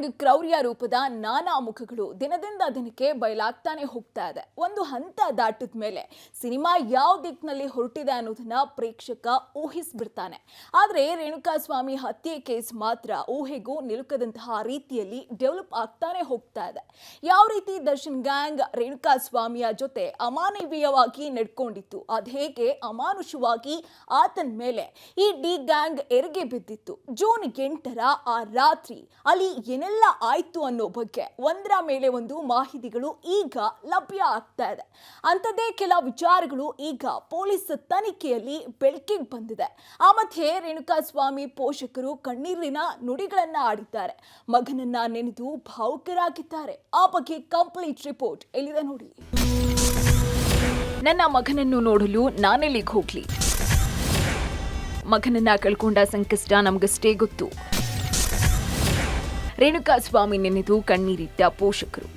Gang ಕ್ರೌರ್ಯ ರೂಪದ ನಾನಾ ಮುಖಗಳು ದಿನದಿಂದ ದಿನಕ್ಕೆ ಬಯಲಾಗ್ತಾನೆ ಹೋಗ್ತಾ ಇದೆ. ಒಂದು ಹಂತ ದಾಟಿದ ಮೇಲೆ ಸಿನಿಮಾ ಯಾವ ದಿಕ್ಕಿನಲ್ಲಿ ಹೊರಟಿದೆ ಅನ್ನೋದನ್ನ ಪ್ರೇಕ್ಷಕ ಊಹಿಸ್ಬಿಡ್ತಾನೆ. ಆದರೆ ರೇಣುಕಾಸ್ವಾಮಿ ಹತ್ಯೆ ಕೇಸ್ ಮಾತ್ರ ಊಹೆಗೂ ನಿಲುಕದಂತಹ ರೀತಿಯಲ್ಲಿ ಡೆವಲಪ್ ಆಗ್ತಾನೆ ಹೋಗ್ತಾ ಇದೆ. ಯಾವ ರೀತಿ ದರ್ಶನ್ ಗ್ಯಾಂಗ್ ರೇಣುಕಾಸ್ವಾಮಿಯ ಜೊತೆ ಅಮಾನವೀಯವಾಗಿ ನಡ್ಕೊಂಡಿತ್ತು, ಅದೇಗೆ ಅಮಾನುಷವಾಗಿ ಆತನ ಮೇಲೆ ಈ ಡಿ ಗ್ಯಾಂಗ್ ಎರಿಗೆ ಬಿದ್ದಿತ್ತು, ಜೂನ್ 8ರ ಆ ರಾತ್ರಿ ಅಲ್ಲಿ ಏನೆಲ್ಲ ಆಯ್ತು ಅನ್ನೋ ಬಗ್ಗೆ ಒಂದರ ಮೇಲೆ ಒಂದು ಮಾಹಿತಿಗಳು ಈಗ ಲಭ್ಯ ಆಗ್ತಾ ಇದೆ. ಅಂಥದ್ದೇ ಕೆಲ ವಿಚಾರಗಳು ಈಗ ಪೊಲೀಸ್ ತನಿಖೆಯಲ್ಲಿ ಬೆಳಕಿಗೆ ಬಂದಿದೆ. ಆ ಮಧ್ಯೆ ರೇಣುಕಾಸ್ವಾಮಿ ಪೋಷಕರು ಕಣ್ಣೀರಿನ ನುಡಿಗಳನ್ನ ಆಡಿದ್ದಾರೆ, ಮಗನನ್ನ ನೆನೆದು ಭಾವುಕರಾಗಿದ್ದಾರೆ. ಆ ಬಗ್ಗೆ ಕಂಪ್ಲೀಟ್ ರಿಪೋರ್ಟ್ ಎಲ್ಲಿದೆ ನೋಡಿ. ನನ್ನ ಮಗನನ್ನು ನೋಡಲು ನಾನೆಲ್ಲಿಗೆ ಹೋಗ್ಲಿ? ಮಗನನ್ನ ಕಳ್ಕೊಂಡ ಸಂಕಷ್ಟ ನಮಗಷ್ಟೇ ಗೊತ್ತು. ರೇಣುಕಾಸ್ವಾಮಿ ನೆನೆದು ಕಣ್ಣೀರಿಟ್ಟ ಪೋಷಕರು.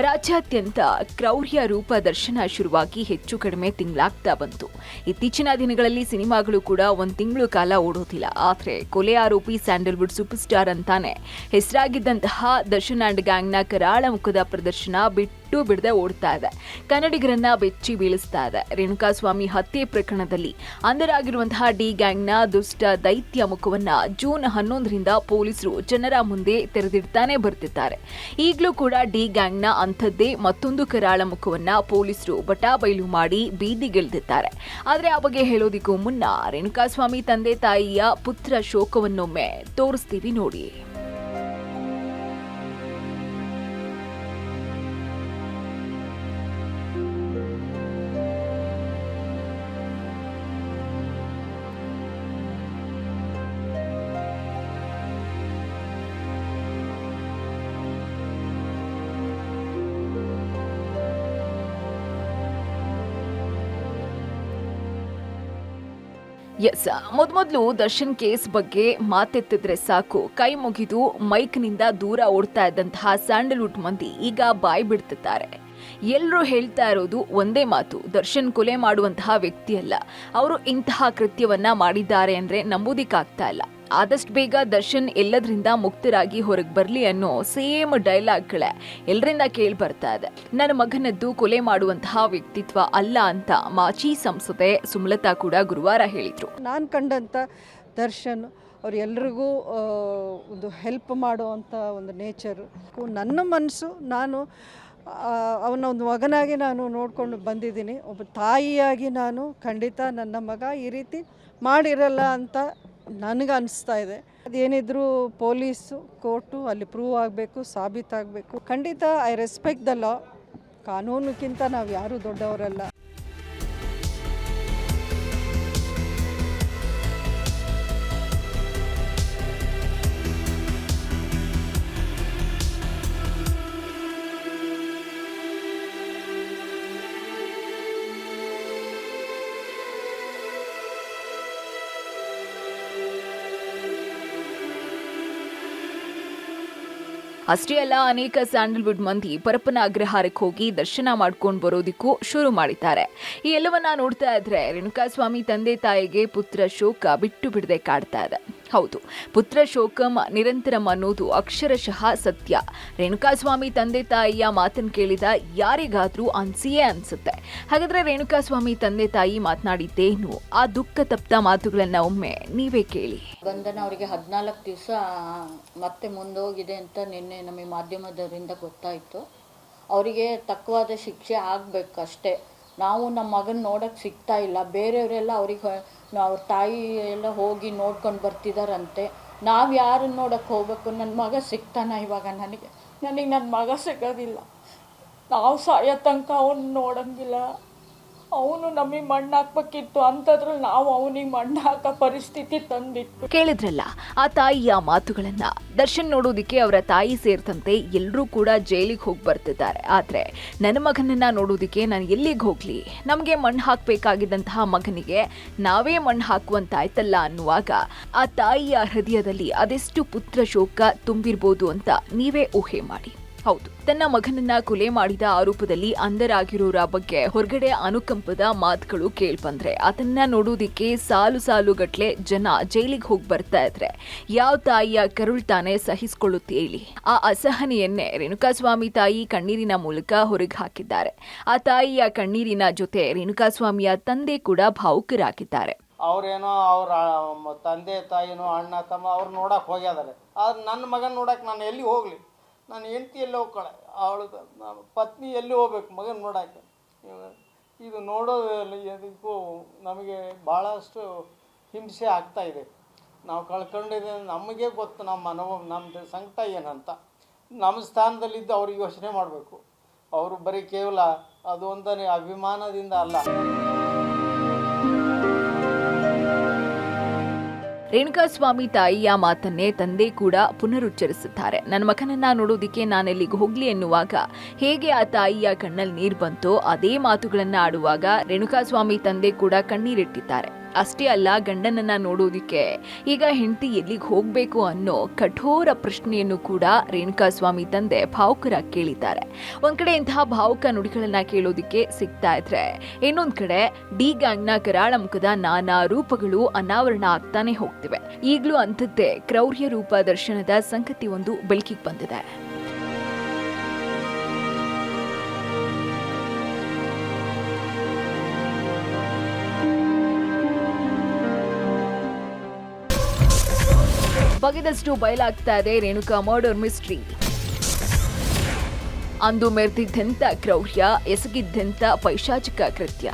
ರಾಜ್ಯಾದ್ಯಂತ ಕ್ರೌರ್ಯ ರೂಪ ದರ್ಶನ ಶುರುವಾಗಿ ಹೆಚ್ಚು ಕಡಿಮೆ ತಿಂಗಳಾಗ್ತಾ ಬಂತು. ಇತ್ತೀಚಿನ ದಿನಗಳಲ್ಲಿ ಸಿನಿಮಾಗಳು ಕೂಡ ಒಂದು ತಿಂಗಳು ಕಾಲ ಓಡೋದಿಲ್ಲ. ಆದರೆ ಕೊಲೆ ಆರೋಪಿ ಸ್ಯಾಂಡಲ್ವುಡ್ ಸೂಪರ್ ಸ್ಟಾರ್ ಅಂತಾನೆ ಹೆಸರಾಗಿದ್ದಂತಹ ದರ್ಶನ್ ಅಂಡ್ ಗ್ಯಾಂಗ್ನ ಕರಾಳ ಮುಖದ ಪ್ರದರ್ಶನ ಬಿಟ್ಟು ಬಿಡದೆ ಓಡ್ತಾ ಇದೆ, ಕನ್ನಡಿಗರನ್ನ ಬೆಚ್ಚಿ ಬೀಳಿಸ್ತಾ ಇದೆ. ರೇಣುಕಾಸ್ವಾಮಿ ಹತ್ಯೆ ಪ್ರಕರಣದಲ್ಲಿ ಅಂಧರಾಗಿರುವಂತಹ ಡಿ ಗ್ಯಾಂಗ್ನ ದುಷ್ಟ ದೈತ್ಯ ಮುಖವನ್ನ ಜೂನ್ 11ರಿಂದ ಪೊಲೀಸರು ಜನರ ಮುಂದೆ ತೆರೆದಿಡ್ತಾನೆ ಬರ್ತಿದ್ದಾರೆ. ಈಗಲೂ ಕೂಡ ಡಿ ಗ್ಯಾಂಗ್ನ ಅಂಥದ್ದೇ ಮತ್ತೊಂದು ಕರಾಳ ಮುಖವನ್ನ ಪೊಲೀಸರು ಬಟಾಬೈಲು ಮಾಡಿ ಬೀದಿಗಿಳಿದಿದ್ದಾರೆ. ಆದರೆ ಆ ಬಗ್ಗೆ ಹೇಳೋದಿಕ್ಕೂ ಮುನ್ನ ರೇಣುಕಾಸ್ವಾಮಿ ತಂದೆ ತಾಯಿಯ ಪುತ್ರ ಶೋಕವನ್ನೊಮ್ಮೆ ತೋರಿಸ್ತೀವಿ ನೋಡಿ. ಮೊದಲು ದರ್ಶನ್ ಕೇಸ್ ಬಗ್ಗೆ ಮಾತೆತ್ತಿದ್ರೆ ಸಾಕು, ಕೈ ಮುಗಿದು ಮೈಕ್ನಿಂದ ದೂರ ಓಡ್ತಾ ಇದ್ದಂತಹ ಸ್ಯಾಂಡಲ್ವುಡ್ ಮಂದಿ ಈಗ ಬಾಯ್ ಬಿಡ್ತಿದ್ದಾರೆ. ಎಲ್ಲರೂ ಹೇಳ್ತಾ ಇರೋದು ಒಂದೇ ಮಾತು, ದರ್ಶನ್ ಕೊಲೆ ಮಾಡುವಂತಹ ವ್ಯಕ್ತಿಯಲ್ಲ, ಅವರು ಇಂತಹ ಕೃತ್ಯವನ್ನ ಮಾಡಿದ್ದಾರೆ ಅಂದ್ರೆ ನಂಬೋದಿಕ್ಕಾಗ್ತಾ ಇಲ್ಲ. ಆದಷ್ಟು ಬೇಗ ದರ್ಶನ್ ಎಲ್ಲದರಿಂದ ಮುಕ್ತರಾಗಿ ಹೊರಗೆ ಬರಲಿ ಅನ್ನೋ ಸೇಮ್ ಡೈಲಾಗ್ಗಳೇ ಎಲ್ಲರಿಂದ ಕೇಳಿ ಬರ್ತಾ ಇದೆ. ನನ್ನ ಮಗನದ್ದು ಕೊಲೆ ಮಾಡುವಂತಹ ವ್ಯಕ್ತಿತ್ವ ಅಲ್ಲ ಅಂತ ಮಾಜಿ ಸಂಸದೆ ಸುಮಲತಾ ಕೂಡ ಗುರುವಾರ ಹೇಳಿದ್ರು. ನಾನು ಕಂಡಂತ ದರ್ಶನ್ ಅವ್ರು ಎಲ್ರಿಗೂ ಒಂದು ಹೆಲ್ಪ್ ಮಾಡುವಂಥ ಒಂದು ನೇಚರು, ನನ್ನ ಮನಸ್ಸು, ನಾನು ಅವನ ಒಂದು ಮಗನಾಗಿ ನಾನು ನೋಡಿಕೊಂಡು ಬಂದಿದ್ದೀನಿ. ಒಬ್ಬ ತಾಯಿಯಾಗಿ ನಾನು ಖಂಡಿತ ನನ್ನ ಮಗ ಈ ರೀತಿ ಮಾಡಿರಲ್ಲ ಅಂತ ನನಗೆ ಅನಿಸ್ತಾ ಇದೆ. ಅದೇನಿದ್ರು ಪೊಲೀಸು ಕೋರ್ಟು ಅಲ್ಲಿ ಪ್ರೂವ್ ಆಗಬೇಕು, ಸಾಬೀತಾಗಬೇಕು. ಖಂಡಿತ ಐ ರೆಸ್ಪೆಕ್ಟ್ ದ ಲಾ. ಕಾನೂನಿಗಿಂತ ನಾವು ಯಾರೂ ದೊಡ್ಡವರಲ್ಲ. ಅಷ್ಟೇ ಅಲ್ಲ, ಅನೇಕ ಸ್ಯಾಂಡಲ್ವುಡ್ ಮಂದಿ ಪರಪ್ಪನ ಅಗ್ರಹಾರಕ್ಕೆ ಹೋಗಿ ದರ್ಶನ ಮಾಡ್ಕೊಂಡು ಬರೋದಿಕ್ಕೂ ಶುರು ಮಾಡಿದ್ದಾರೆ. ಈ ಎಲ್ಲವನ್ನ ನೋಡ್ತಾ ಇದ್ರೆ ರೇಣುಕಾಸ್ವಾಮಿ ತಂದೆ ತಾಯಿಗೆ ಪುತ್ರ ಶೋಕ ಬಿಟ್ಟು ಬಿಡದೆ ಕಾಡ್ತಾ ಇದೆ. ಹೌದು, ಪುತ್ರ ಶೋಕಂ ನಿರಂತರಂ ಅನ್ನೋದು ಅಕ್ಷರಶಃ ಸತ್ಯ. ರೇಣುಕಾಸ್ವಾಮಿ ತಂದೆ ತಾಯಿಯ ಮಾತನ್ನು ಕೇಳಿದ ಯಾರಿಗಾದ್ರೂ ಅನ್ಸಿಯೇ ಅನ್ಸುತ್ತೆ. ಹಾಗಾದ್ರೆ ರೇಣುಕಾಸ್ವಾಮಿ ತಂದೆ ತಾಯಿ ಮಾತನಾಡಿದ್ದೇನು, ಆ ದುಃಖ ತಪ್ತ ಮಾತುಗಳನ್ನ ಒಮ್ಮೆ ನೀವೇ ಕೇಳಿ. ಬಂಧನ ಅವರಿಗೆ 14 ದಿವಸ ಮತ್ತೆ ಮುಂದೋಗಿದೆ ಅಂತ ನಿನ್ನೆ ನಮಗೆ ಮಾಧ್ಯಮದವರಿಂದ ಗೊತ್ತಾಯಿತು. ಅವರಿಗೆ ತಕ್ಕವಾದ ಶಿಕ್ಷೆ ಆಗಬೇಕಷ್ಟೇ. ನಾವು ನಮ್ಮ ಮಗನ ನೋಡೋಕ್ಕೆ ಸಿಗ್ತಾ ಇಲ್ಲ. ಬೇರೆಯವರೆಲ್ಲ ಅವ್ರಿಗೆ ಅವ್ರ ತಾಯಿ ಎಲ್ಲ ಹೋಗಿ ನೋಡ್ಕೊಂಡು ಬರ್ತಿದಾರಂತೆ. ನಾವು ಯಾರನ್ನು ನೋಡೋಕ್ಕೆ ಹೋಗ್ಬೇಕು? ನನ್ನ ಮಗ ಸಿಗ್ತಾನ? ಇವಾಗ ನನಗೆ ನನ್ನ ಮಗ ಸಿಗೋದಿಲ್ಲ. ನಾವು ಸಾಯೋ ತನಕ ಅವನು ನೋಡೋಂಗಿಲ್ಲ. ಅವನು ನಮಗೆ ಮಣ್ಣು ಹಾಕ್ಬೇಕಿತ್ತು, ಅಂಥದ್ರಲ್ಲಿ ನಾವು ಅವನಿಗೆ ಮಣ್ಣು ಹಾಕೋ ಪರಿಸ್ಥಿತಿ ತಂದಿತ್ತು. ಕೇಳಿದ್ರಲ್ಲ ಆ ತಾಯಿಯ ಮಾತುಗಳನ್ನ. ದರ್ಶನ್ ನೋಡೋದಿಕ್ಕೆ ಅವರ ತಾಯಿ ಸೇರಿದಂತೆ ಎಲ್ಲರೂ ಕೂಡ ಜೈಲಿಗೆ ಹೋಗಿ ಬರ್ತಿದ್ದಾರೆ. ಆದ್ರೆ ನನ್ನ ಮಗನನ್ನ ನೋಡೋದಿಕ್ಕೆ ನಾನು ಎಲ್ಲಿಗೆ ಹೋಗ್ಲಿ? ನಮಗೆ ಮಣ್ಣು ಹಾಕಬೇಕಾಗಿದ್ದಂತಹ ಮಗನಿಗೆ ನಾವೇ ಮಣ್ಣು ಹಾಕುವಂತಾಯ್ತಲ್ಲ ಅನ್ನುವಾಗ ಆ ತಾಯಿಯ ಹೃದಯದಲ್ಲಿ ಅದೆಷ್ಟು ಪುತ್ರ ಶೋಕ ತುಂಬಿರ್ಬೋದು ಅಂತ ನೀವೇ ಊಹೆ ಮಾಡಿ. ಹೌದು, ತನ್ನ ಮಗನನ್ನ ಕೊಲೆ ಮಾಡಿದ ಆರೋಪದಲ್ಲಿ ಅಂಧರಾಗಿರೋರ ಬಗ್ಗೆ ಹೊರಗಡೆ ಅನುಕಂಪದ ಮಾತುಗಳು ಕೇಳ್ಬಂದ್ರೆ ಅದನ್ನ ನೋಡೋದಿಕ್ಕೆ ಸಾಲು ಸಾಲುಗಟ್ಲೆ ಜನ ಜೈಲಿಗೆ ಹೋಗಿ ಬರ್ತಾ ಇದ್ರೆ ಯಾವ ತಾಯಿಯ ಕರುಳ್ತಾನೆ ಸಹಿಸಿಕೊಳ್ಳುತ್ತೆ ಹೇಳಿ? ಆ ಅಸಹನೆಯನ್ನೇ ರೇಣುಕಾಸ್ವಾಮಿ ತಾಯಿ ಕಣ್ಣೀರಿನ ಮೂಲಕ ಹೊರಗೆ ಹಾಕಿದ್ದಾರೆ. ಆ ತಾಯಿಯ ಕಣ್ಣೀರಿನ ಜೊತೆ ರೇಣುಕಾಸ್ವಾಮಿಯ ತಂದೆ ಕೂಡ ಭಾವುಕರಾಗಿದ್ದಾರೆ. ಅವ್ರೇನೋ ಅವ್ರ ತಂದೆ ತಾಯಿನೋ ಅಣ್ಣ ತಮ್ಮ ಅವ್ರು ನೋಡಕ್ಕೆ ಹೋಗ್ಯಾದಾರೆ. ಆದ್ರೆ ನನ್ನ ಮಗನ ನೋಡಕ್ಕೆ ನಾನು ಎಲ್ಲಿ ಹೋಗಲಿ? ನಾನು ಹೆಂಡತಿ ಎಲ್ಲಿ ಹೋಗ್ಕೊಳ್ಳೆ, ಅವಳು ಪತ್ನಿ ಎಲ್ಲಿ ಹೋಗ್ಬೇಕು ಮಗನ ನೋಡೋಕ್ಕೆ? ಇದು ನೋಡೋದಕ್ಕೂ ನಮಗೆ ಭಾಳಷ್ಟು ಹಿಂಸೆ ಆಗ್ತಾಯಿದೆ. ನಾವು ಕಳ್ಕೊಂಡಿದ್ದೆ ನಮಗೆ ಗೊತ್ತು, ನಮ್ಮ ಅನುಭವ, ನಮ್ಮದು ಸಂಕಟ ಏನಂತ. ನಮ್ಮ ಸ್ಥಾನದಲ್ಲಿದ್ದು ಅವ್ರಿಗೆ ಯೋಚನೆ ಮಾಡಬೇಕು. ಅವರು ಬರೀ ಕೇವಲ ಅದು ಒಂದನೇ ಅಭಿಮಾನದಿಂದ ಅಲ್ಲ. ರೇಣುಕಾಸ್ವಾಮಿ ತಾಯಿಯ ಮಾತನ್ನೇ ತಂದೆ ಕೂಡ ಪುನರುಚ್ಚರಿಸಿದ್ದಾರೆ. ನನ್ನ ಮಗನನ್ನ ನೋಡೋದಿಕ್ಕೆ ನಾನೆಲ್ಲಿಗೆ ಹೋಗ್ಲಿ ಎನ್ನುವಾಗ ಹೇಗೆ ಆ ತಾಯಿಯ ಕಣ್ಣಲ್ಲಿ ನೀರು ಬಂತೋ ಅದೇ ಮಾತುಗಳನ್ನ ಆಡುವಾಗ ರೇಣುಕಾಸ್ವಾಮಿ ತಂದೆ ಕೂಡ ಕಣ್ಣೀರಿಟ್ಟಿದ್ದಾರೆ. ಅಷ್ಟೇ ಅಲ್ಲ, ಗಂಡನನ್ನ ನೋಡೋದಿಕ್ಕೆ ಈಗ ಹೆಂಡತಿ ಎಲ್ಲಿಗೆ ಹೋಗ್ಬೇಕು ಅನ್ನೋ ಕಠೋರ ಪ್ರಶ್ನೆಯನ್ನು ಕೂಡ ರೇಣುಕಾಸ್ವಾಮಿ ತಂದೆ ಭಾವುಕರಾಗಿ ಕೇಳಿದ್ದಾರೆ. ಒಂದ್ ಕಡೆ ಇಂತಹ ಭಾವುಕ ನುಡಿಗಳನ್ನ ಕೇಳೋದಿಕ್ಕೆ ಸಿಗ್ತಾ ಇದ್ರೆ, ಇನ್ನೊಂದ್ ಕಡೆ ಡಿ ಗ್ಯಾಂಗ್ನ ಕರಾಳ ಮುಖದ ನಾನಾ ರೂಪಗಳು ಅನಾವರಣ ಆಗ್ತಾನೆ ಹೋಗ್ತಿವೆ. ಈಗಲೂ ಅಂಥದ್ದೇ ಕ್ರೌರ್ಯ ರೂಪ ದರ್ಶನದ ಸಂಗತಿ ಒಂದು ಬೆಳಕಿಗೆ ಬಂದಿದೆ. ಬಗೆದಷ್ಟು ಬಯಲಾಗ್ತಾ ಇದೆ ರೇಣುಕಾ ಮರ್ಡರ್ ಮಿಸ್ಟ್ರಿ. ಅಂದು ಮೆರೆದಿದ್ದೆಂಥ ಕ್ರೌರ್ಯ, ಎಸಗಿದ್ದೆಂಥ ಪೈಶಾಚಿಕ ಕೃತ್ಯ.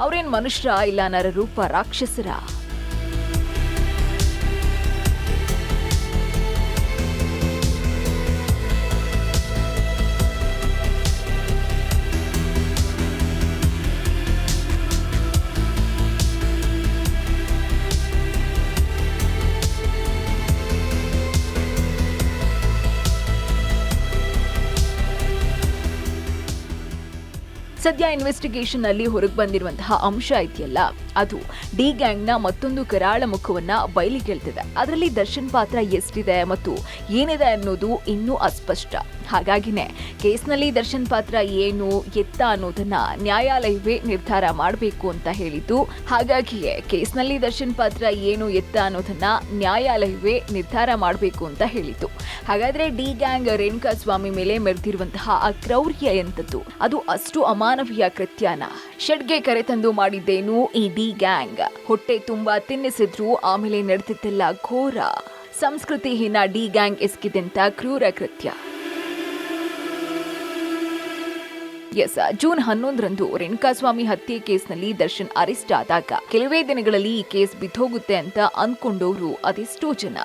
ಅವ್ರೇನ್ ಮನುಷ್ಯರ ಇಲ್ಲ ನರರೂಪ ರಾಕ್ಷಸರ? ಸದ್ಯ ಇನ್ವೆಸ್ಟಿಗೇಷನ್ ಅಲ್ಲಿ ಹೊರಗೆ ಬಂದಿರುವಂತಹ ಅಂಶ ಇದೆಯಲ್ಲ, ಅದು ಡಿ ಗ್ಯಾಂಗ್ನ ಮತ್ತೊಂದು ಕರಾಳ ಮುಖವನ್ನ ಬಯಲಿಗೆಳ್ತಿದೆ. ಅದರಲ್ಲಿ ದರ್ಶನ್ ಪಾತ್ರ ಎಷ್ಟಿದೆ ಮತ್ತು ಏನಿದೆ ಅನ್ನೋದು ಇನ್ನೂ ಅಸ್ಪಷ್ಟ. ಹಾಗಾಗಿನೇ ಕೇಸ್ನಲ್ಲಿ ದರ್ಶನ್ ಪಾತ್ರ ಏನು ಎತ್ತ ಅನ್ನೋದನ್ನ ನ್ಯಾಯಾಲಯವೇ ನಿರ್ಧಾರ ಮಾಡಬೇಕು ಅಂತ ಹೇಳಿದ್ದು. ಹಾಗಾಗಿಯೇ ಕೇಸ್ನಲ್ಲಿ ದರ್ಶನ್ ಪಾತ್ರ ಏನು ಎತ್ತ ಅನ್ನೋದನ್ನ ನ್ಯಾಯಾಲಯವೇ ನಿರ್ಧಾರ ಮಾಡಬೇಕು ಅಂತ ಹೇಳಿತು. ಹಾಗಾದ್ರೆ ಡಿ ಗ್ಯಾಂಗ್ ರೇಣುಕಾಸ್ವಾಮಿ ಮೇಲೆ ಮೆರೆದಿರುವಂತಹ ಆ ಕ್ರೌರ್ಯ ಎಂತದ್ದು? ಅದು ಅಷ್ಟು ಅಮಾನವೀಯ ಕೃತ್ಯನ? ಶೆಡ್ಗೆ ಕರೆತಂದು ಮಾಡಿದ್ದೇನು ಈ ಡಿ ಗ್ಯಾಂಗ್? ಹೊಟ್ಟೆ ತುಂಬಾ ತಿನ್ನಿಸಿದ್ರು ಆಮೇಲೆ ನಡೆದಿದ್ದೆಲ್ಲ ಘೋರ. ಸಂಸ್ಕೃತಿಹೀನ ಡಿ ಗ್ಯಾಂಗ್ ಎಸಗಿದಂತ ಕ್ರೂರ ಕೃತ್ಯ. ಜೂನ್ 11ರಂದು ರೇಣುಕಾಸ್ವಾಮಿ ಹತ್ಯೆ ಕೇಸ್ನಲ್ಲಿ ದರ್ಶನ್ ಅರೆಸ್ಟ್ ಆದಾಗ ಕೆಲವೇ ದಿನಗಳಲ್ಲಿ ಈ ಕೇಸ್ ಬಿದ್ದೋಗುತ್ತೆ ಅಂತ ಅಂದ್ಕೊಂಡವರು ಅದೆಷ್ಟೋ ಜನ.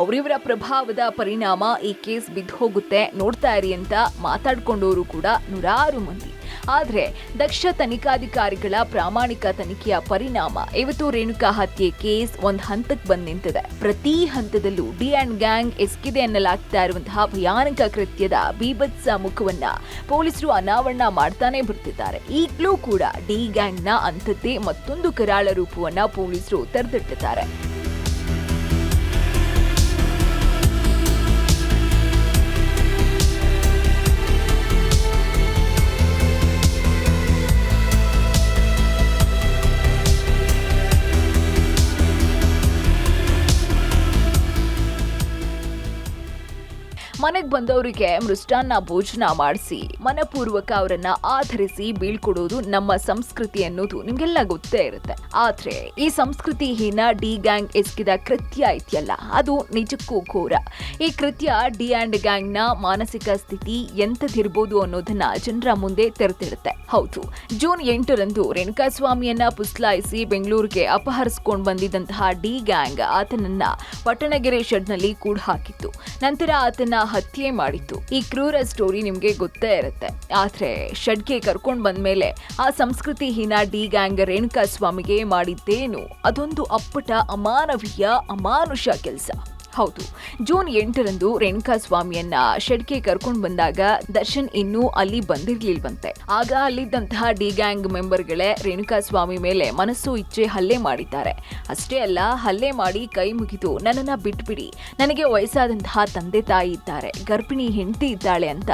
ಅವರಿವರ ಪ್ರಭಾವದ ಪರಿಣಾಮ ಈ ಕೇಸ್ ಬಿದ್ದೋಗುತ್ತೆ ನೋಡ್ತಾ ಇರಿ ಅಂತ ಮಾತಾಡ್ಕೊಂಡವರು ಕೂಡ ನೂರಾರು ಮಂದಿ. ಆದ್ರೆ ದಕ್ಷ ತನಿಖಾಧಿಕಾರಿಗಳ ಪ್ರಾಮಾಣಿಕ ತನಿಖೆಯ ಪರಿಣಾಮ ಇವತ್ತು ರೇಣುಕಾ ಹತ್ಯೆ ಕೇಸ್ ಒಂದ್ ಹಂತಕ್ಕೆ ಬಂದ್ ನಿಂತಿದೆ. ಪ್ರತಿ ಹಂತದಲ್ಲೂ ಡಿ ಅಂಡ್ ಗ್ಯಾಂಗ್ ಎಸಗಿದೆ ಎನ್ನಲಾಗ್ತಾ ಇರುವಂತಹ ಭಯಾನಕ ಕೃತ್ಯದ ಬೀಭತ್ಸ ಮುಖವನ್ನ ಪೊಲೀಸರು ಅನಾವರಣ ಮಾಡ್ತಾನೆ ಬರ್ತಿದ್ದಾರೆ. ಈಗಲೂ ಕೂಡ ಡಿ ಗ್ಯಾಂಗ್ನ ಅಂಥದ್ದೇ ಮತ್ತೊಂದು ಕರಾಳ ರೂಪವನ್ನ ಪೊಲೀಸರು ತೆರೆದಿಟ್ಟಿದ್ದಾರೆ. ಮನೆಗೆ ಬಂದವರಿಗೆ ಮೃಷ್ಟಾನ್ನ ಭೋಜನ ಮಾಡಿಸಿ ಮನಪೂರ್ವಕ ಅವರನ್ನ ಆಧರಿಸಿ ಬೀಳ್ಕೊಡೋದು ನಮ್ಮ ಸಂಸ್ಕೃತಿ ಅನ್ನೋದು ನಿಮ್ಗೆಲ್ಲ ಗೊತ್ತೇ ಇರುತ್ತೆ. ಆದ್ರೆ ಈ ಸಂಸ್ಕೃತಿಹೀನ ಡಿ ಗ್ಯಾಂಗ್ ಎಸಗಿದ ಕೃತ್ಯ ಇದೆಯಲ್ಲ, ಅದು ನಿಜಕ್ಕೂ ಘೋರ. ಈ ಕೃತ್ಯ ಡಿ ಅಂಡ್ ಗ್ಯಾಂಗ್ ನ ಮಾನಸಿಕ ಸ್ಥಿತಿ ಎಂತದಿರ್ಬೋದು ಅನ್ನೋದನ್ನ ಜನರ ಮುಂದೆ ತೆರೆದಿಡುತ್ತೆ. ಹೌದು, ಜೂನ್ 8ರಂದು ರೇಣುಕಾಸ್ವಾಮಿಯನ್ನ ಪುಸ್ಲಾಯಿಸಿ ಬೆಂಗಳೂರಿಗೆ ಅಪಹರಿಸಿಕೊಂಡು ಬಂದಿದ್ದಂತಹ ಡಿ ಗ್ಯಾಂಗ್ ಆತನನ್ನ ಪಟ್ಟಣಗೆರೆ ಶೆಡ್ನಲ್ಲಿ ಕೂಡ ಹಾಕಿತ್ತು. ನಂತರ ಆತನ ಹತ್ಯೆ ಮಾಡಿತ್ತು. ಈ ಕ್ರೂರ ಸ್ಟೋರಿ ನಿಮ್ಗೆ ಗೊತ್ತೇ ಇರುತ್ತೆ. ಆದ್ರೆ ಶೆಡ್ಗೆ ಕರ್ಕೊಂಡ್ ಬಂದ್ಮೇಲೆ ಆ ಸಂಸ್ಕೃತಿಹೀನ ಡಿ ಗ್ಯಾಂಗ್ ರೇಣುಕಾಸ್ವಾಮಿಗೆ ಮಾಡಿದ್ದೇನು? ಅದೊಂದು ಅಪ್ಪಟ ಅಮಾನವೀಯ ಅಮಾನುಷ ಕೆಲಸ. ಹೌದು, ಜೂನ್ 8ರಂದು ರೇಣುಕಾಸ್ವಾಮಿಯನ್ನ ಶೆಡ್ಗೆ ಕರ್ಕೊಂಡು ಬಂದಾಗ ದರ್ಶನ್ ಇನ್ನೂ ಅಲ್ಲಿ ಬಂದಿರ್ಲಿಲ್ವಂತೆ. ಆಗ ಅಲ್ಲಿದ್ದಂತಹ ಡಿ ಗ್ಯಾಂಗ್ ಮೆಂಬರ್ಗಳೇ ರೇಣುಕಾಸ್ವಾಮಿ ಮೇಲೆ ಮನಸ್ಸು ಇಚ್ಛೆ ಹಲ್ಲೆ ಮಾಡಿದ್ದಾರೆ. ಅಷ್ಟೇ ಅಲ್ಲ, ಹಲ್ಲೆ ಮಾಡಿ ಕೈ ಮುಗಿದು ನನ್ನನ್ನ ಬಿಟ್ಬಿಡಿ, ನನಗೆ ವಯಸ್ಸಾದಂತಹ ತಂದೆ ತಾಯಿ ಇದ್ದಾರೆ, ಗರ್ಭಿಣಿ ಹೆಂಡತಿ ಇದ್ದಾಳೆ ಅಂತ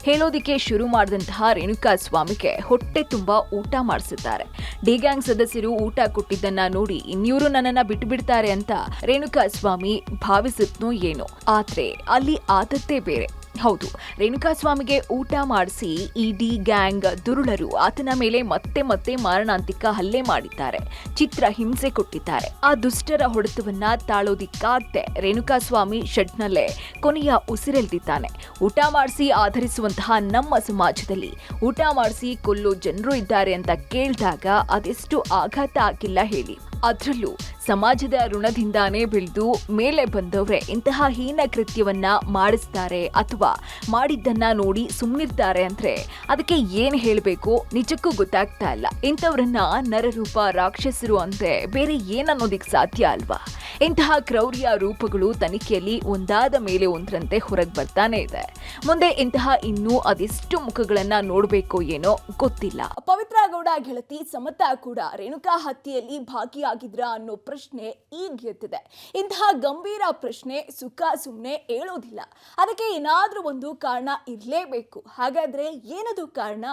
ಹೇಳೋದಿಕ್ಕೆ ಶುರು ಮಾಡಿದಂತಹ ರೇಣುಕಾಸ್ವಾಮಿಗೆ ಹೊಟ್ಟೆ ತುಂಬಾ ಊಟ ಮಾಡಿಸಿದ್ದಾರೆ. ಡಿ ಗ್ಯಾಂಗ್ ಸದಸ್ಯರು ಊಟ ಕೊಟ್ಟಿದ್ದನ್ನ ನೋಡಿ ಇನ್ನೂರು ನನ್ನನ್ನ ಬಿಟ್ಬಿಡ್ತಾರೆ ಅಂತ ರೇಣುಕಾಸ್ವಾಮಿ ಭಾವಿಸಿದ್ನೋ ಏನೋ, ಆದ್ರೆ ಅಲ್ಲಿ ಆದದ್ದೇ ಬೇರೆ. ಹೌದು, ರೇಣುಕಾಸ್ವಾಮಿಗೆ ಊಟ ಮಾಡಿಸಿ ಈ ಡಿ ಗ್ಯಾಂಗ್ ದುರುಳರು ಆತನ ಮೇಲೆ ಮತ್ತೆ ಮತ್ತೆ ಮಾರಣಾಂತಿಕ ಹಲ್ಲೆ ಮಾಡಿದ್ದಾರೆ, ಚಿತ್ರ ಹಿಂಸೆ ಕೊಟ್ಟಿದ್ದಾರೆ. ಆ ದುಷ್ಟರ ಹೊಡೆತವನ್ನ ತಾಳೋದಿಕ್ಕಾಗದೆ ರೇಣುಕಾಸ್ವಾಮಿ ಶೆಡ್ನಲ್ಲೇ ಕೊನೆಯ ಉಸಿರೆಳೆದಿದ್ದಾನೆ. ಊಟ ಮಾಡಿಸಿ ಆಧರಿಸುವಂತಹ ನಮ್ಮ ಸಮಾಜದಲ್ಲಿ ಊಟ ಮಾಡಿಸಿ ಕೊಲ್ಲೋ ಜನರು ಇದ್ದಾರೆ ಅಂತ ಕೇಳಿದಾಗ ಅದೆಷ್ಟು ಆಘಾತ ಆಗಿಲ್ಲ ಹೇಳಿ. ಅದರಲ್ಲೂ ಸಮಾಜದ ಋಣದಿಂದಾನೇ ಬೆಳೆದು ಮೇಲೆ ಬಂದವರೇ ಇಂತಹ ಹೀನ ಕೃತ್ಯವನ್ನ ಮಾಡಿಸ್ತಾರೆ ಅಥವಾ ಮಾಡಿದ್ದನ್ನ ನೋಡಿ ಸುಮ್ಮನಿರ್ತಾರೆ ಅಂದ್ರೆ ಅದಕ್ಕೆ ಏನ್ ಹೇಳಬೇಕು ನಿಜಕ್ಕೂ ಗೊತ್ತಾಗ್ತಾ ಇಲ್ಲ. ಇಂಥವ್ರನ್ನ ನರರೂಪ ರಾಕ್ಷಸರು ಅಂದ್ರೆ ಬೇರೆ ಏನನ್ನೋದಿಕ್ ಸಾಧ್ಯ ಅಲ್ವಾ? ಇಂತಹ ಕ್ರೌರ್ಯ ರೂಪಗಳು ತನಿಖೆಯಲ್ಲಿ ಒಂದಾದ ಮೇಲೆ ಒಂದರಂತೆ ಹೊರಗೆ ಬರ್ತಾನೆ ಇದೆ. ಮುಂದೆ ಇಂತಹ ಇನ್ನೂ ಅದೆಷ್ಟು ಮುಖಗಳನ್ನ ನೋಡ್ಬೇಕೋ ಏನೋ ಗೊತ್ತಿಲ್ಲ. ಪವಿತ್ರ ಗೌಡ ಗೆಳತಿ ಸಮತಾ ಕೂಡ ರೇಣುಕಾ ಹತ್ಯೆಯಲ್ಲಿ ಭಾಗಿಯಾಗಿದ್ರ ಅನ್ನೋ ಪ್ರಶ್ನೆ ಈಗ ಎತ್ತಿದೆ. ಇಂತಹ ಗಂಭೀರ ಪ್ರಶ್ನೆ ಸುಖ ಸುಮ್ಮನೆ ಹೇಳೋದಿಲ್ಲ. ಅದಕ್ಕೆ ಏನಾದ್ರೂ ಒಂದು ಕಾರಣ ಇರಲೇಬೇಕು. ಹಾಗಾದ್ರೆ ಏನದು ಕಾರಣ?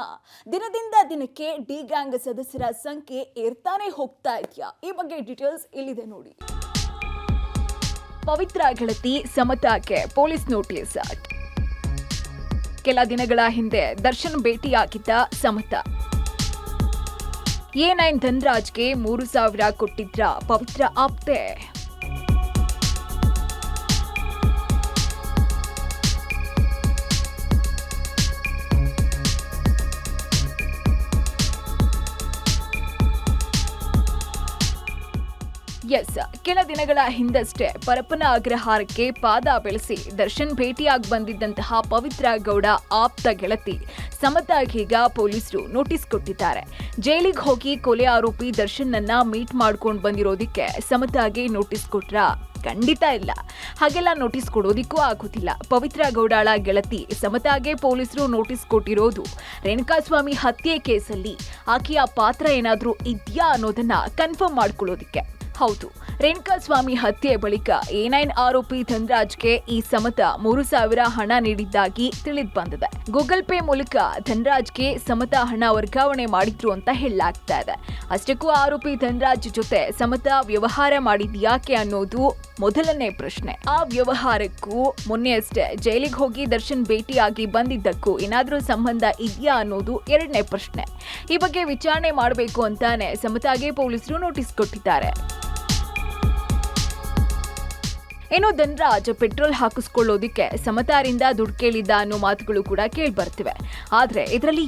ದಿನದಿಂದ ದಿನಕ್ಕೆ ಡಿ ಗ್ಯಾಂಗ್ ಸದಸ್ಯರ ಸಂಖ್ಯೆ ಏರ್ತಾನೆ ಹೋಗ್ತಾ ಇದೆಯಾ? ಈ ಬಗ್ಗೆ ಡೀಟೇಲ್ಸ್ ಇಲ್ಲಿದೆ ನೋಡಿ. ಪವಿತ್ರ ಗೆಳತಿ ಸಮತಾಕ್ಕೆ ಪೊಲೀಸ್ ನೋಟಿಸ್. ಕೆಲ ದಿನಗಳ ಹಿಂದೆ ದರ್ಶನ್ ಭೇಟಿಯಾಗಿದ್ದ ಸಮತಾ A9 ಧನ್ರಾಜ್ಗೆ 3,000 ಕೊಟ್ಟಿದ್ರ ಪವಿತ್ರ ಆಪ್ತೆ. ಕೆಲ ದಿನಗಳ ಹಿಂದಷ್ಟೇ ಪರಪ್ಪನ ಅಗ್ರಹಾರಕ್ಕೆ ಪಾದ ಬೆಳೆಸಿ ದರ್ಶನ್ ಭೇಟಿಯಾಗಿ ಬಂದಿದ್ದಂತಹ ಪವಿತ್ರ ಗೌಡ ಆಪ್ತ ಗೆಳತಿ ಸಮತಾಗೀಗ ಪೊಲೀಸರು ನೋಟಿಸ್ ಕೊಟ್ಟಿದ್ದಾರೆ. ಜೈಲಿಗೆ ಹೋಗಿ ಕೊಲೆ ಆರೋಪಿ ದರ್ಶನ್ನನ್ನ ಮೀಟ್ ಮಾಡ್ಕೊಂಡು ಬಂದಿರೋದಕ್ಕೆ ಸಮತಾಗೆ ನೋಟಿಸ್ ಕೊಟ್ರ? ಖಂಡಿತ ಇಲ್ಲ. ಹಾಗೆಲ್ಲ ನೋಟಿಸ್ ಕೊಡೋದಿಕ್ಕೂ ಆಗೋದಿಲ್ಲ. ಪವಿತ್ರ ಗೌಡಾಳ ಗೆಳತಿ ಸಮತಾಗೆ ಪೊಲೀಸರು ನೋಟಿಸ್ ಕೊಟ್ಟಿರೋದು ರೇಣುಕಾಸ್ವಾಮಿ ಹತ್ಯೆ ಕೇಸಲ್ಲಿ ಆಕೆಯ ಪಾತ್ರ ಏನಾದ್ರೂ ಇದೆಯಾ ಅನ್ನೋದನ್ನ ಕನ್ಫರ್ಮ್ ಮಾಡ್ಕೊಳ್ಳೋದಿಕ್ಕೆ. ಹೌದು, ರೇಣುಕಾಸ್ವಾಮಿ ಹತ್ಯೆ ಬಳಿಕ A9 ಆರೋಪಿ ಧನ್ರಾಜ್ಗೆ ಈ ಸಮತಾ 3,000 ಹಣ ನೀಡಿದ್ದಾಗಿ ತಿಳಿದು ಬಂದಿದೆ. ಗೂಗಲ್ ಪೇ ಮೂಲಕ ಧನ್ರಾಜ್ಗೆ ಸಮತಾ ಹಣ ವರ್ಗಾವಣೆ ಮಾಡಿದ್ರು ಅಂತ ಹೇಳಲಾಗ್ತಾ ಇದೆ. ಅಷ್ಟಕ್ಕೂ ಆರೋಪಿ ಧನ್ರಾಜ್ ಜೊತೆ ಸಮತಾ ವ್ಯವಹಾರ ಮಾಡಿದ್ಯಾಕೆ ಅನ್ನೋದು ಮೊದಲನೇ ಪ್ರಶ್ನೆ. ಆ ವ್ಯವಹಾರಕ್ಕೂ ಮೊನ್ನೆಯಷ್ಟೇ ಜೈಲಿಗೆ ಹೋಗಿ ದರ್ಶನ್ ಭೇಟಿಯಾಗಿ ಬಂದಿದ್ದಕ್ಕೂ ಏನಾದ್ರೂ ಸಂಬಂಧ ಇದೆಯಾ ಅನ್ನೋದು ಎರಡನೇ ಪ್ರಶ್ನೆ. ಈ ಬಗ್ಗೆ ವಿಚಾರಣೆ ಮಾಡಬೇಕು ಅಂತಾನೆ ಸಮತಾಗೆ ಪೊಲೀಸರು ನೋಟಿಸ್ ಕೊಟ್ಟಿದ್ದಾರೆ. ಇನ್ನು ಧನ್ರಾಜ್ ಪೆಟ್ರೋಲ್ ಹಾಕಿಸ್ಕೊಳ್ಳೋದಿಕ್ಕೆ ಸಮತಾರಿಂದ ದುಡ್ಡು ಕೇಳಿದ್ದ ಅನ್ನೋ ಮಾತುಗಳು ಕೂಡ ಕೇಳ್ಬರ್ತಿವೆ. ಆದ್ರೆ ಇದರಲ್ಲಿ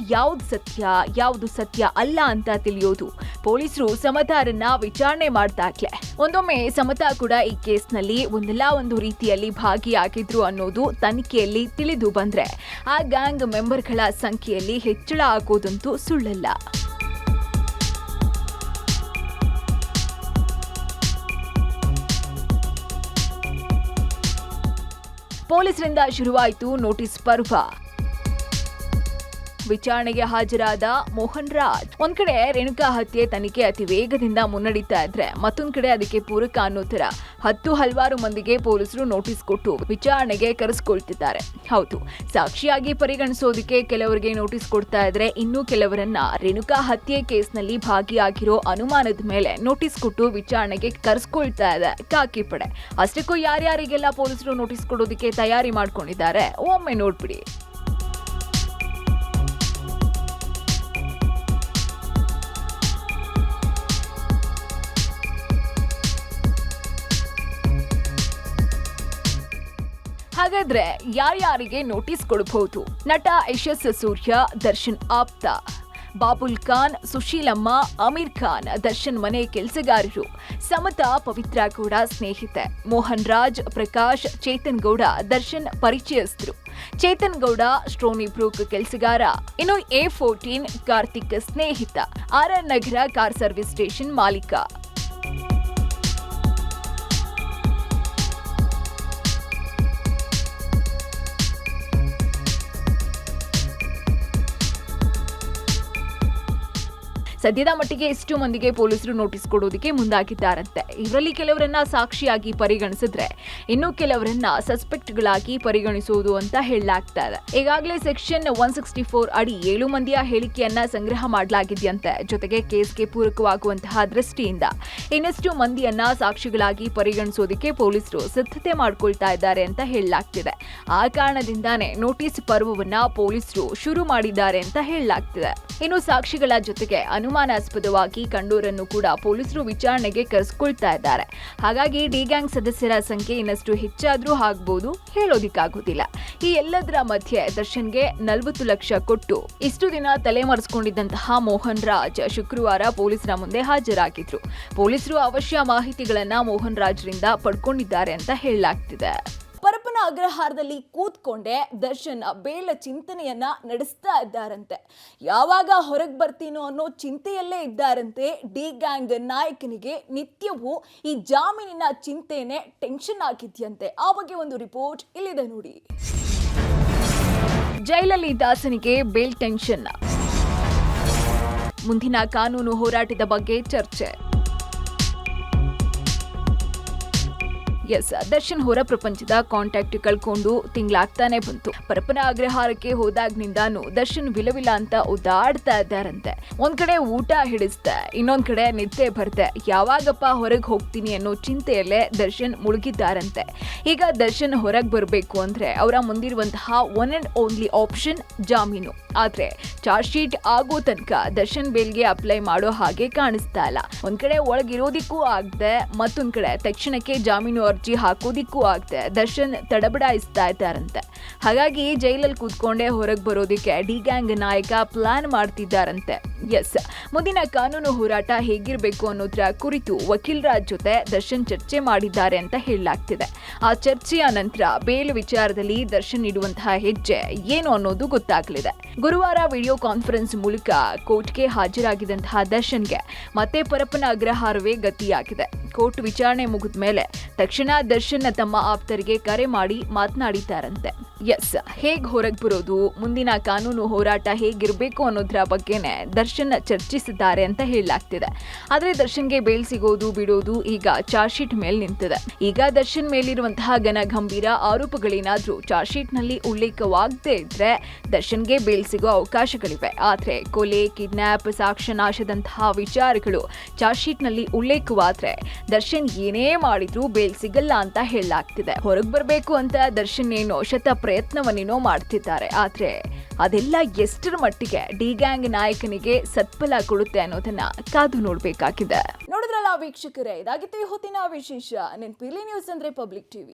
ಯಾವುದು ಸತ್ಯ ಅಲ್ಲ ಅಂತ ತಿಳಿಯೋದು ಪೊಲೀಸರು ಸಮತಾರನ್ನ ವಿಚಾರಣೆ ಮಾಡ್ದಾಗ್ಲೆ. ಒಂದೊಮ್ಮೆ ಸಮತಾ ಕೂಡ ಈ ಕೇಸ್ನಲ್ಲಿ ಒಂದಲ್ಲ ಒಂದು ರೀತಿಯಲ್ಲಿ ಭಾಗಿಯಾಗಿದ್ರು ಅನ್ನೋದು ತನಿಖೆಯಲ್ಲಿ ತಿಳಿದು ಬಂದ್ರೆ ಆ ಗ್ಯಾಂಗ್ ಮೆಂಬರ್ಗಳ ಸಂಖ್ಯೆಯಲ್ಲಿ ಹೆಚ್ಚಳ ಆಗೋದಂತೂ ಸುಳ್ಳಲ್ಲ. ಪೊಲೀಸರಿಂದ ಶುರುವಾಯಿತು ನೋಟಿಸ್ ಪರ್ವ. ವಿಚಾರಣೆಗೆ ಹಾಜರಾದ ಮೋಹನ್ ರಾಜ್. ಒಂದ್ ಕಡೆ ರೇಣುಕಾ ಹತ್ಯೆ ತನಿಖೆ ಅತಿ ವೇಗದಿಂದ ಮುನ್ನಡೀತಾ ಇದ್ರೆ ಮತ್ತೊಂದ್ ಕಡೆ ಅದಕ್ಕೆ ಪೂರಕ ಅನ್ನೋ ತರ ಹಲವಾರು ಮಂದಿಗೆ ಪೊಲೀಸರು ನೋಟಿಸ್ ಕೊಟ್ಟು ವಿಚಾರಣೆಗೆ ಕರೆಸ್ಕೊಳ್ತಿದ್ದಾರೆ. ಹೌದು, ಸಾಕ್ಷಿಯಾಗಿ ಪರಿಗಣಿಸೋದಕ್ಕೆ ಕೆಲವರಿಗೆ ನೋಟಿಸ್ ಕೊಡ್ತಾ ಇದ್ರೆ ಇನ್ನು ಕೆಲವರನ್ನ ರೇಣುಕಾ ಹತ್ಯೆ ಕೇಸ್ನಲ್ಲಿ ಭಾಗಿಯಾಗಿರೋ ಅನುಮಾನದ ಮೇಲೆ ನೋಟಿಸ್ ಕೊಟ್ಟು ವಿಚಾರಣೆಗೆ ಕರೆಸ್ಕೊಳ್ತಾ ಇದೆ ಖಾಕಿ ಪಡೆ. ಅಷ್ಟಕ್ಕೂ ಯಾರ್ಯಾರಿಗೆಲ್ಲ ಪೊಲೀಸರು ನೋಟಿಸ್ ಕೊಡೋದಕ್ಕೆ ತಯಾರಿ ಮಾಡ್ಕೊಂಡಿದ್ದಾರೆ ಒಮ್ಮೆ ನೋಡ್ಬಿಡಿ. ಹಾಗಾದ್ರೆ ಯಾರ್ಯಾರಿಗೆ ನೋಟಿಸ್ ಕೊಡಬಹುದು? ನಟ ಯಶಸ್ ಸೂರ್ಯ ದರ್ಶನ್ ಆಪ್ತ, ಬಾಬುಲ್ ಖಾನ್, ಸುಶೀಲಮ್ಮ, ಅಮೀರ್ ಖಾನ್ ದರ್ಶನ್ ಮನೆ ಕೆಲಸಗಾರರು, ಸಮತಾ ಪವಿತ್ರ ಗೌಡ ಸ್ನೇಹಿತೆ, ಮೋಹನ್ ರಾಜ್, ಪ್ರಕಾಶ್, ಚೇತನ್ ಗೌಡ ದರ್ಶನ್ ಪರಿಚಯಸ್ಥರು, ಚೇತನ್ ಗೌಡ ಸ್ಟೋನಿ ಬ್ರೂಕ್ ಕೆಲಸಗಾರ, ಇನ್ನು A14 ಕಾರ್ತಿಕ್ ಸ್ನೇಹಿತ, RR ನಗರ ಕಾರ್ ಸರ್ವಿಸ್ ಸ್ಟೇಷನ್ ಮಾಲೀಕ. ಸದ್ಯದ ಮಟ್ಟಿಗೆ ಇಷ್ಟು ಮಂದಿಗೆ ಪೊಲೀಸರು ನೋಟಿಸ್ ಕೊಡೋದಕ್ಕೆ ಮುಂದಾಗಿದ್ದಾರಂತೆ. ಇವರಲ್ಲಿ ಕೆಲವರನ್ನ ಸಾಕ್ಷಿಯಾಗಿ ಪರಿಗಣಿಸಿದ್ರೆ ಇನ್ನು ಕೆಲವರನ್ನ ಸಸ್ಪೆಕ್ಟ್ಗಳಾಗಿ ಪರಿಗಣಿಸುವುದು ಅಂತ ಹೇಳಲಾಗ್ತಾ ಇದೆ. ಈಗಾಗಲೇ ಸೆಕ್ಷನ್ 164 ಅಡಿ 7 ಮಂದಿಯ ಹೇಳಿಕೆಯನ್ನ ಸಂಗ್ರಹ ಮಾಡಲಾಗಿದೆಯಂತೆ. ಜೊತೆಗೆ ಕೇಸ್ಗೆ ಪೂರಕವಾಗುವಂತಹ ದೃಷ್ಟಿಯಿಂದ ಇನ್ನಷ್ಟು ಮಂದಿಯನ್ನ ಸಾಕ್ಷಿಗಳಾಗಿ ಪರಿಗಣಿಸೋದಕ್ಕೆ ಪೊಲೀಸರು ಸಿದ್ಧತೆ ಮಾಡಿಕೊಳ್ತಾ ಇದ್ದಾರೆ ಅಂತ ಹೇಳಲಾಗ್ತಿದೆ. ಆ ಕಾರಣದಿಂದಾನೇ ನೋಟಿಸ್ ಪರ್ವವನ್ನ ಪೊಲೀಸರು ಶುರು ಮಾಡಿದ್ದಾರೆ ಅಂತ ಹೇಳಲಾಗ್ತಿದೆ. ಇನ್ನು ಸಾಕ್ಷಿಗಳ ಜೊತೆಗೆ ಅನುಮಾನಾಸ್ಪದವಾಗಿ ಕಂಡೋರನ್ನು ಕೂಡ ಪೊಲೀಸರು ವಿಚಾರಣೆಗೆ ಕರೆಸಿಕೊಳ್ತಾ ಇದ್ದಾರೆ. ಹಾಗಾಗಿ ಡಿ ಗ್ಯಾಂಗ್ ಸದಸ್ಯರ ಸಂಖ್ಯೆ ಇನ್ನಷ್ಟು ಹೆಚ್ಚಾದ್ರೂ ಆಗ್ಬಹುದು, ಹೇಳೋದಿಕ್ಕಾಗೋದಿಲ್ಲ. ಈ ಎಲ್ಲದರ ಮಧ್ಯೆ ದರ್ಶನ್ಗೆ 40 ಲಕ್ಷ ಕೊಟ್ಟು ಇಷ್ಟು ದಿನ ತಲೆಮರೆಸಿಕೊಂಡಿದ್ದಂತಹ ಮೋಹನ್ ರಾಜ್ ಶುಕ್ರವಾರ ಪೊಲೀಸರ ಮುಂದೆ ಹಾಜರಾಗಿದ್ರು. ಪೊಲೀಸರು ಅವಶ್ಯ ಮಾಹಿತಿಗಳನ್ನ ಮೋಹನ್ ರಾಜ್ರಿಂದ ಪಡ್ಕೊಂಡಿದ್ದಾರೆ ಅಂತ ಹೇಳಲಾಗ್ತಿದೆ. ಪರಪ್ಪನ ಅಗ್ರಹಾರದಲ್ಲಿ ಕೂತ್ಕೊಂಡೆ ದರ್ಶನ್ ಬೇಲ ಚಿಂತನೆಯನ್ನ ನಡೆಸ್ತಾ ಇದ್ದಾರಂತೆ. ಯಾವಾಗ ಹೊರಗೆ ಬರ್ತೀನೋ ಅನ್ನೋ ಚಿಂತೆಯಲ್ಲೇ ಇದ್ದಾರಂತೆ. ಡಿ ಗ್ಯಾಂಗ್ ನಾಯಕನಿಗೆ ನಿತ್ಯವೂ ಈ ಜಾಮೀನಿನ ಚಿಂತೆನೇ ಟೆನ್ಷನ್ ಆಗಿದ್ಯಂತೆ. ಆ ಬಗ್ಗೆ ಒಂದು ರಿಪೋರ್ಟ್ ಇಲ್ಲಿದೆ ನೋಡಿ. ಜೈಲಲ್ಲಿ ದಾಸನಿಗೆ ಬೇಲ್ ಟೆನ್ಷನ್. ಮುಂದಿನ ಕಾನೂನು ಹೋರಾಟದ ಬಗ್ಗೆ ಚರ್ಚೆ. ದರ್ಶನ್ ಹೊರ ಪ್ರಪಂಚದ ಕಾಂಟ್ಯಾಕ್ಟ್ ಕಳ್ಕೊಂಡು ತಿಂಗಳಾಗ್ತಾನೆ ಬಂತು. ಪರಪ್ಪನ ಅಗ್ರಹಾರಕ್ಕೆ ಹೋದಾಗ್ನಿಂದಾನು ದರ್ಶನ್ ವಿಲವಿಲ ಅಂತ ಓದಾಡ್ತಾ ಇದ್ದಾರಂತೆ. ಒಂದ್ ಕಡೆ ಊಟ ಹಿಡಿಸ್ತೆ, ಇನ್ನೊಂದ್ ಕಡೆ ನಿದ್ದೆ ಬರ್ತೆ. ಯಾವಾಗಪ್ಪ ಹೊರಗೆ ಹೋಗ್ತೀನಿ ಅನ್ನೋ ಚಿಂತೆಯಲ್ಲೇ ದರ್ಶನ್ ಮುಳುಗಿದ್ದಾರಂತೆ. ಈಗ ದರ್ಶನ್ ಹೊರಗೆ ಬರಬೇಕು ಅಂದ್ರೆ ಅವರ ಮುಂದಿರುವಂತಹ ಒನ್ ಅಂಡ್ ಓನ್ಲಿ ಆಪ್ಷನ್ ಜಾಮೀನು. ಆದ್ರೆ ಚಾರ್ಜ್ ಶೀಟ್ ಆಗೋ ತನಕ ದರ್ಶನ್ ಬೇಲ್ಗೆ ಅಪ್ಲೈ ಮಾಡೋ ಹಾಗೆ ಕಾಣಿಸ್ತಾ ಇಲ್ಲ. ಒಂದ್ ಕಡೆ ಒಳಗಿರೋದಿಕ್ಕೂ ಆಗದೆ, ಮತ್ತೊಂದ್ ಕಡೆ ತಕ್ಷಣಕ್ಕೆ ಜಾಮೀನು ಅರ್ಜಿ ಹಾಕೋದಿಕ್ಕೂ ಆಗದೆ ದರ್ಶನ್ ತಡಬಡಾಯಿಸ್ತಾ ಇದ್ದಾರಂತೆ. ಹಾಗಾಗಿ ಜೈಲಲ್ಲಿ ಕೂತ್ಕೊಂಡೆ ಹೊರಗೆ ಬರೋದಿಕ್ಕೆ ಡಿ ಗ್ಯಾಂಗ್ ನಾಯಕ ಪ್ಲಾನ್ ಮಾಡ್ತಿದ್ದಾರಂತೆ. ಮುಂದಿನ ಕಾನೂನು ಹೋರಾಟ ಹೇಗಿರಬೇಕು ಅನ್ನೋದ್ರ ಕುರಿತು ವಕೀಲರ ಜೊತೆ ದರ್ಶನ್ ಚರ್ಚೆ ಮಾಡಿದ್ದಾರೆ ಅಂತ ಹೇಳಲಾಗ್ತಿದೆ. ಆ ಚರ್ಚೆಯ ನಂತರ ಬೇಲ್ ವಿಚಾರದಲ್ಲಿ ದರ್ಶನ್ ಇಡುವಂತಹ ಹೆಜ್ಜೆ ಏನು ಅನ್ನೋದು ಗೊತ್ತಾಗಲಿದೆ. ಗುರುವಾರ ವಿಡಿಯೋ ಕಾನ್ಫರೆನ್ಸ್ ಮೂಲಕ ಕೋರ್ಟ್ಗೆ ಹಾಜರಾಗಿದ್ದಂತಹ ದರ್ಶನ್ಗೆ ಮತ್ತೆ ಪರಪ್ಪನ ಅಗ್ರಹಾರವೇ ಗತಿಯಾಗಿದೆ. ಕೋರ್ಟ್ ವಿಚಾರಣೆ ಮುಗಿದ ಮೇಲೆ ತಕ್ಷಣ ದರ್ಶನ್ ತಮ್ಮ ಆಪ್ತರಿಗೆ ಕರೆ ಮಾಡಿ ಮಾತನಾಡಿದ್ದಾರಂತೆ. ಹೇಗ್ ಹೊರಗೆ ಬರೋದು, ಮುಂದಿನ ಕಾನೂನು ಹೋರಾಟ ಹೇಗಿರಬೇಕು ಅನ್ನೋದ್ರ ಬಗ್ಗೆನೆ ದರ್ಶನ್ ಚರ್ಚಿಸಿದ್ದಾರೆ ಅಂತ ಹೇಳಲಾಗ್ತಿದೆ. ಆದ್ರೆ ದರ್ಶನ್ಗೆ ಬೇಲ್ ಸಿಗೋದು ಬಿಡೋದು ಈಗ ಚಾರ್ಜ್ ಶೀಟ್ ಮೇಲೆ ನಿಂತಿದೆ. ಈಗ ದರ್ಶನ್ ಮೇಲಿರುವಂತಹ ಗಂಭೀರ ಆರೋಪಗಳೇನಾದ್ರೂ ಚಾರ್ಜ್ ಶೀಟ್ ನಲ್ಲಿ ಉಲ್ಲೇಖವಾಗದೇ ಇದ್ರೆ ದರ್ಶನ್ಗೆ ಬೇಲ್ ಸಿಗೋ ಅವಕಾಶಗಳಿವೆ. ಆದ್ರೆ ಕೊಲೆ, ಕಿಡ್ನಾಪ್, ಸಾಕ್ಷ್ಯ ನಾಶದಂತಹ ವಿಚಾರಗಳು ಚಾರ್ಜ್ ಶೀಟ್ ನಲ್ಲಿ ಉಲ್ಲೇಖವಾದ್ರೆ ದರ್ಶನ್ ಏನೇ ಮಾಡಿದ್ರು ಬೇಲ್ ಸಿಗಲ್ಲ ಅಂತ ಹೇಳಲಾಗ್ತಿದೆ. ಹೊರಗೆ ಬರಬೇಕು ಅಂತ ದರ್ಶನ್ ಏನೋ ಶತ ಪ್ರಯತ್ನವನ್ನೇನೋ ಮಾಡ್ತಿದ್ದಾರೆ. ಆದ್ರೆ ಅದೆಲ್ಲ ಎಷ್ಟರ ಮಟ್ಟಿಗೆ ಡಿ ಗ್ಯಾಂಗ್ ನಾಯಕನಿಗೆ ಸತ್ಫಲ ಕೊಡುತ್ತೆ ಅನ್ನೋದನ್ನ ಕಾದು ನೋಡ್ಬೇಕಾಗಿದೆ. ನೋಡಿದ್ರಲ್ಲ ವೀಕ್ಷಕರೇ, ಇದಾಗಿತ್ತು ಈ ಹೊತ್ತಿನ ವಿಶೇಷ. ನೆನಪಿರ್ಲಿ, ನ್ಯೂಸ್ ಅಂದ್ರೆ ಪಬ್ಲಿಕ್ ಟಿವಿ.